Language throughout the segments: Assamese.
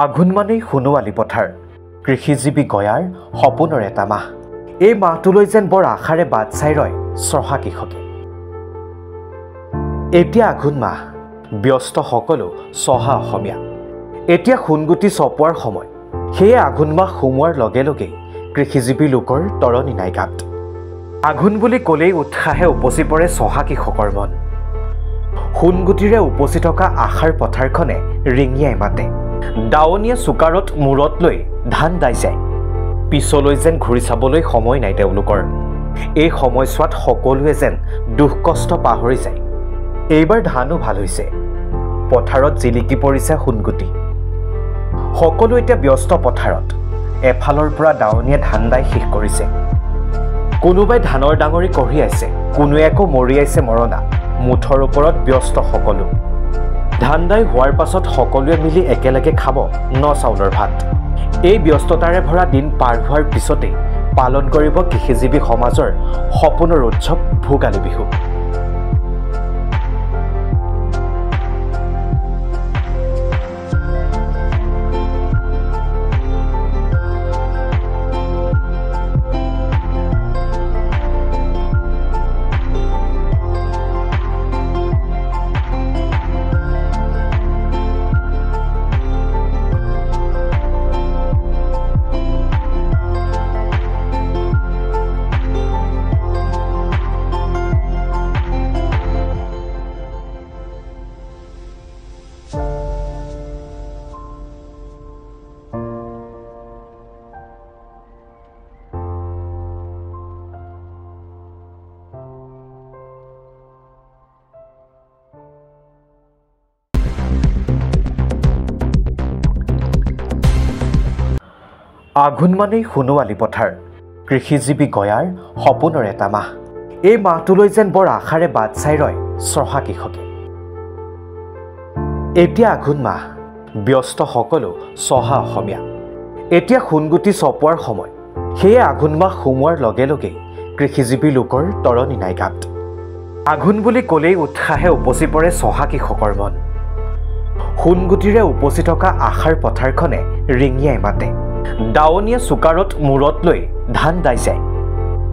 আঘোণ মানেই সোণোৱালী পথাৰ কৃষিজীৱী গয়াৰ সপোনৰ এটা মাহ। এই মাহটোলৈ যেন বৰ আশাৰে বাট চাই ৰয় চহা কৃষকে। এতিয়া আঘোণ মাহ, ব্যস্ত সকলো চহা অসমীয়া। এতিয়া সোণগুটি চপোৱাৰ সময়। সেয়ে আঘোণ মাহ সোমোৱাৰ লগে লগেই কৃষিজীৱী লোকৰ তৰণি নাই গাত। আঘোণ বুলি ক'লেই উৎসাহে উপচি পৰে চহা কৃষকৰ মন। সোণগুটিৰে উপচি থকা আশাৰ পথাৰখনে ৰিঙিয়াই মাতে। দাৱনীয়ে চুকাৰত মূৰত লৈ ধান দাই যায়। পিছলৈ যেন ঘূৰি চাবলৈ সময় নাই তেওঁলোকৰ। এই সময়ছোৱাত সকলোৱে যেন দুখ কষ্ট পাহৰি যায়। এইবাৰ ধানো ভাল হৈছে। পথাৰত জিলিকি পৰিছে সোণগুটি। সকলো এতিয়া ব্যস্ত পথাৰত। এফালৰ পৰা দাৱনীয়ে ধান দাই শেষ কৰিছে। কোনোবাই ধানৰ ডাঙৰি কঢ়িয়াইছে, কোনোৱে আকৌ মৰিয়াইছে মৰণা। মুঠৰ ওপৰত ব্যস্ত সকলো। ধান দাই হোৱাৰ পাছত সকলোৱে মিলি একেলগে খাব ন চাউলৰ ভাত। এই ব্যস্ততাৰে ভৰা দিন পাৰ হোৱাৰ পিছতেই পালন কৰিব কৃষিজীৱী সমাজৰ সপোনৰ উৎসৱ ভোগালী বিহু। আঘোণ মানেই সোণোৱালী পথাৰ কৃষিজীৱী গয়াৰ সপোনৰ এটা মাহ। এই মাহটোলৈ যেন বৰ আশাৰে বাট চাই ৰয় চহা কৃষকে। এতিয়া আঘোণ মাহ, ব্যস্ত সকলো চহা অসমীয়া। এতিয়া সোণগুটি চপোৱাৰ সময়। সেয়ে আঘোণ মাহ সোমোৱাৰ লগে লগেই কৃষিজীৱী লোকৰ তৰণি নাই গাত। আঘোণ বুলি ক'লেই উৎসাহে উপচি পৰে চহা কৃষকৰ মন। সোণগুটিৰে উপচি থকা আশাৰ পথাৰখনে ৰিঙিয়াই মাতে। দাৱনীয়ে চুকাৰত মূৰত লৈ ধান দাই যায়।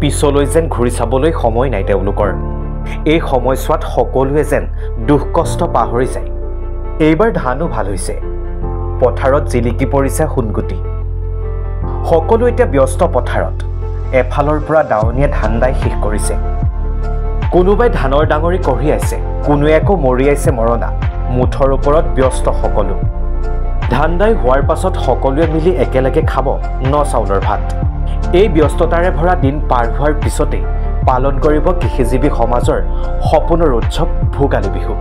পিছলৈ যেন ঘূৰি চাবলৈ সময় নাই তেওঁলোকৰ। এই সময়ছোৱাত সকলোৱে যেন দুখ কষ্ট পাহৰি যায়। এইবাৰ ধানো ভাল হৈছে। পথাৰত জিলিকি পৰিছে সোণগুটি। সকলো এতিয়া ব্যস্ত পথাৰত। এফালৰ পৰা দাৱনীয়ে ধান দাই শেষ কৰিছে। কোনোবাই ধানৰ ডাঙৰি কঢ়িয়াইছে, কোনোৱে আকৌ মৰিয়াইছে মৰণা। মুঠৰ ওপৰত ব্যস্ত সকলো। ধান দাই হোৱাৰ পাছত সকলোৱে মিলি একেলগে খাব ন চাউলৰ ভাত। এই ব্যস্ততাৰে ভৰা দিন পাৰ হোৱাৰ পিছতেই পালন কৰিব কৃষিজীৱী সমাজৰ সপোনৰ উৎসৱ ভোগালী বিহু।